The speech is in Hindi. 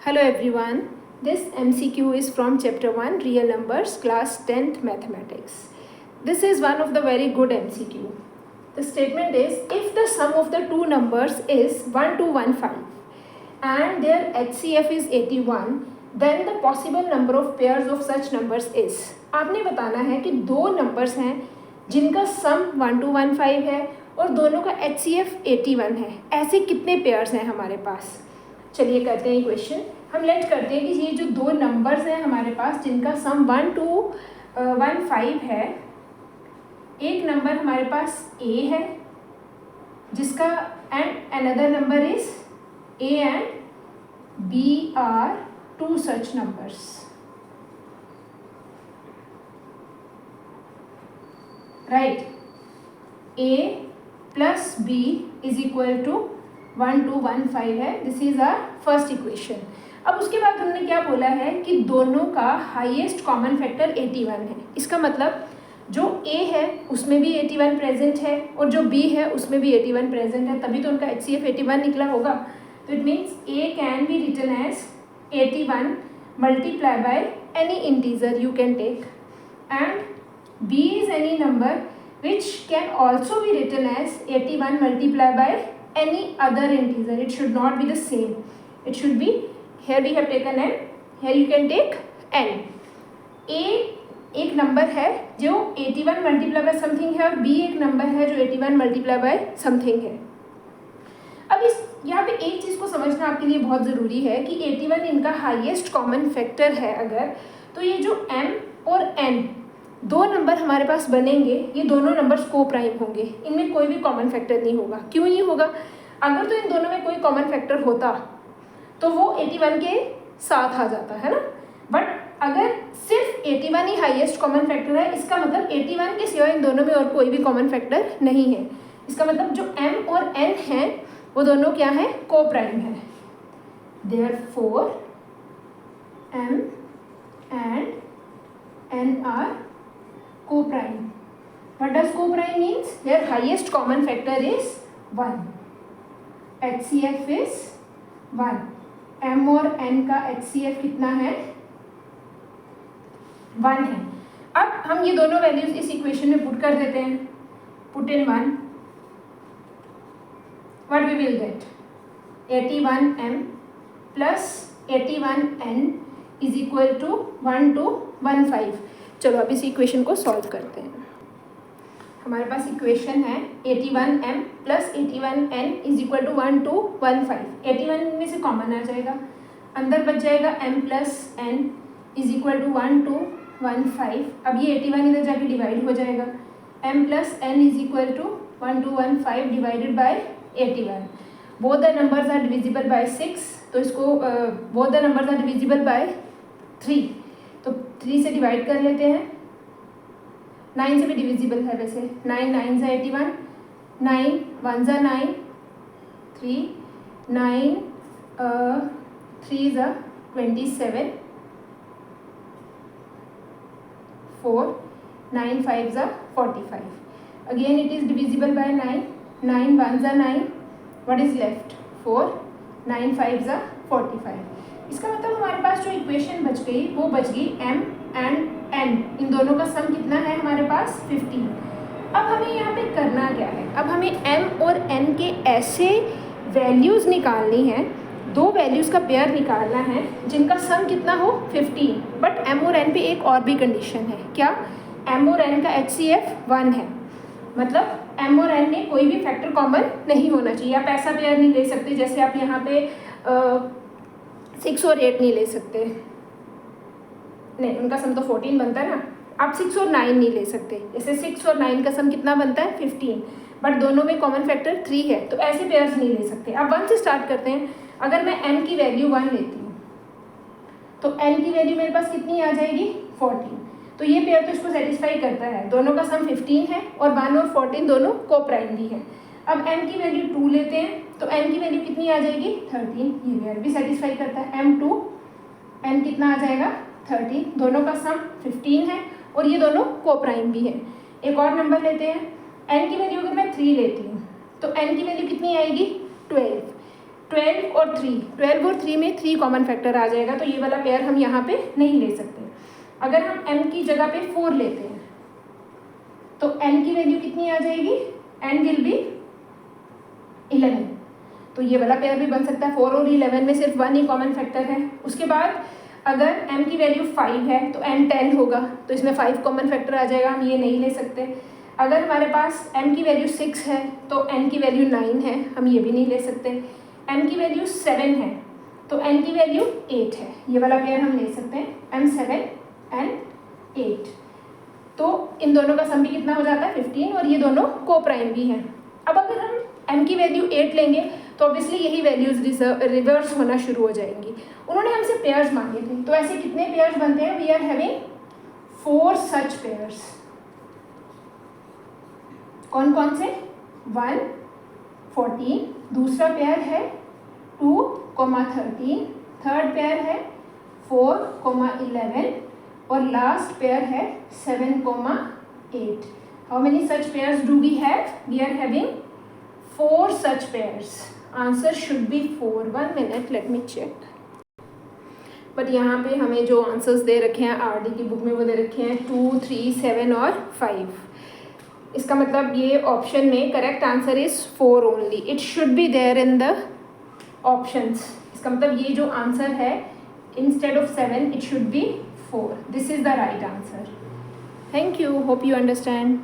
Hello everyone, this MCQ is from chapter 1 Real Numbers class 10th Mathematics. This is one of the very good MCQ. The statement is if the sum of the two numbers is 1215 and their HCF is 81 then the possible number of pairs of such numbers is. आपने बताना है कि दो नंबर्स हैं जिनका सम 1215 है और दोनों का HCF 81 है, ऐसे कितने पेयर्स हैं हमारे पास. चलिए करते हैं क्वेश्चन. हम लेट करते हैं कि ये जो दो नंबर्स हैं हमारे पास जिनका सम 1215 है, एक नंबर हमारे पास A है जिसका and another number is A and B are two such numbers. Right, A plus B is equal to 1215 है. This is our first equation. अब उसके बाद हमने क्या बोला है कि दोनों का हाईएस्ट कॉमन फैक्टर 81 है. इसका मतलब जो A है उसमें भी 81 प्रेजेंट है और जो B है उसमें भी 81 प्रेजेंट है, तभी तो उनका HCF 81 निकला होगा. तो it means A can be written as 81 multiply by any integer you can take and B is any number which can also be written as 81 multiplied by any other integer. It should not be the same. It should be, here we have taken n, here you can take n. A एक नंबर है जो 81 मल्टीप्लाई बाय समथिंग है और B एक नंबर है जो 81 मल्टीप्लाई बाय समथिंग है. अब इस यहाँ पे एक चीज़ को समझना आपके लिए बहुत ज़रूरी है कि 81 इनका हाईएस्ट कॉमन फैक्टर है अगर, तो ये जो m और n दो नंबर हमारे पास बनेंगे, ये दोनों नंबर्स को प्राइम होंगे. इनमें कोई भी कॉमन फैक्टर नहीं होगा. क्यों नहीं होगा? अगर तो इन दोनों में कोई कॉमन फैक्टर होता तो वो 81 के साथ आ जाता है ना. बट अगर सिर्फ 81 ही हाईएस्ट कॉमन फैक्टर है, इसका मतलब 81 के सिवा इन दोनों में और कोई भी कॉमन फैक्टर नहीं है. इसका मतलब जो m और n हैं वो दोनों क्या है? को प्राइम है. Therefore m and n are co-prime. What does co-prime means? Their highest common factor is 1. HCF is 1. M और N का HCF कितना है? 1 है. अब हम ये दोनों वैल्यूज इस इक्वेशन में पुट कर देते हैं. Put in 1. What we will get? 81M plus 81N is equal to 1215. चलो अब इस इक्वेशन को सॉल्व करते हैं. हमारे पास इक्वेशन है 81m plus 81n is equal to 1215. 81 में से कॉमन आ जाएगा, अंदर बच जाएगा m plus n is equal to 1215. अब ये 81 इधर जाके डिवाइड हो जाएगा. m plus n is equal to 1215 divided by 81. Both the numbers are divisible by 6, तो इसको both the numbers are divisible by 3, तो 3 से डिवाइड कर लेते हैं. 9 से भी डिविजिबल है वैसे. 9 9 ज़ा 81, 9 1 ज़ा 9, 3 9 3 ज़ा 27, 4 9 5 ज़ा 45. Again it is divisible by 9. 9 1 ज़ा 9, व्हाट इज़ लेफ्ट? 4 9 5 ज़ा 45. इसका मतलब हमारे पास जो इक्वेशन बच गई वो बच गई m एंड n. इन दोनों का सम कितना है हमारे पास? 15. अब हमें यहाँ पे करना क्या है? अब हमें m और n के ऐसे वैल्यूज़ निकालनी है, दो वैल्यूज़ का पेयर निकालना है जिनका सम कितना हो? 15. बट m और n पे एक और भी कंडीशन है. क्या? m और n का HCF 1 है. मतलब m और n में कोई भी फैक्टर कॉमन नहीं होना चाहिए. आप ऐसा पेयर नहीं ले सकते जैसे आप यहाँ पे 6 और 8 नहीं ले सकते. नहीं, उनका सम तो 14 बनता है ना. आप 6 और 9 नहीं ले सकते. जैसे 6 और 9 का सम कितना बनता है? 15. बट दोनों में कॉमन फैक्टर 3 है, तो ऐसे पेयर्स नहीं ले सकते. अब 1 से स्टार्ट करते हैं. अगर मैं m की वैल्यू 1 लेती हूँ तो n की वैल्यू मेरे पास कितनी आ जाएगी? 14. तो ये पेयर तो इसको सेटिस्फाई करता है. दोनों का सम 15 है और 1 और 14 दोनों को प्राइम भी है. अब m की वैल्यू 2 लेते हैं तो n की वैल्यू कितनी आ जाएगी? 13. ये पेयर भी सेटिस्फाई करता है. m2 n कितना आ जाएगा? 13. दोनों का सम 15 है और ये दोनों को प्राइम भी है. एक और नंबर लेते हैं. n की वैल्यू अगर मैं 3 लेती हूँ तो n की वैल्यू कितनी आएगी? 12. 12 और 3 में 3 कॉमन फैक्टर आ जाएगा, तो ये वाला पेयर हम यहाँ पे नहीं ले सकते। अगर हम m की जगह पे 4 लेते हैं तो n की वैल्यू कितनी आ जाएगी, n विल बी 11, तो ये वाला पेयर भी बन सकता है। 4 और 11 में सिर्फ 1 ही कॉमन फैक्टर है। उसके बाद अगर m की वैल्यू 5 है तो n 10 होगा, तो इसमें 5 कॉमन फैक्टर आ जाएगा, हम ये नहीं ले सकते। अगर हमारे पास m की वैल्यू 6 है तो n की वैल्यू 9 है, हम ये भी नहीं ले सकते। m की वैल्यू 7 है तो n की वैल्यू 8 है, ये वाला पेयर हम ले सकते हैं, m7 and 8। तो इन दोनों का सम भी कितना हो जाता है 15, और ये दोनों को प्राइम भी हैं। अब अगर हम m की वैल्यू 8 लेंगे तो ऑब्वियसली यही वैल्यूज रिवर्स होना शुरू हो जाएंगी। उन्होंने हमसे पेयर्स मांगे थे, तो ऐसे कितने पेयर्स बनते हैं, we are having 4 such pairs. कौन कौन से, 1 14, दूसरा पेयर है 2, 13, थर्ड पेयर है 4, 11 और लास्ट पेयर है 7, 8। How many such pairs do we have, we are having 4 such pairs. Answer should be 4. 1 minute, let me check. But यहाँ पे हमें जो आंसर्स दे रखे हैं आरडी की बुक में वो दे रखे हैं 2, 3, 7 और 5। इसका मतलब ये ऑप्शन में correct answer is 4 only. It should be there in the options. इसका मतलब ये जो आंसर है instead of 7 it should be 4। This is the right answer. Thank you, hope you understand.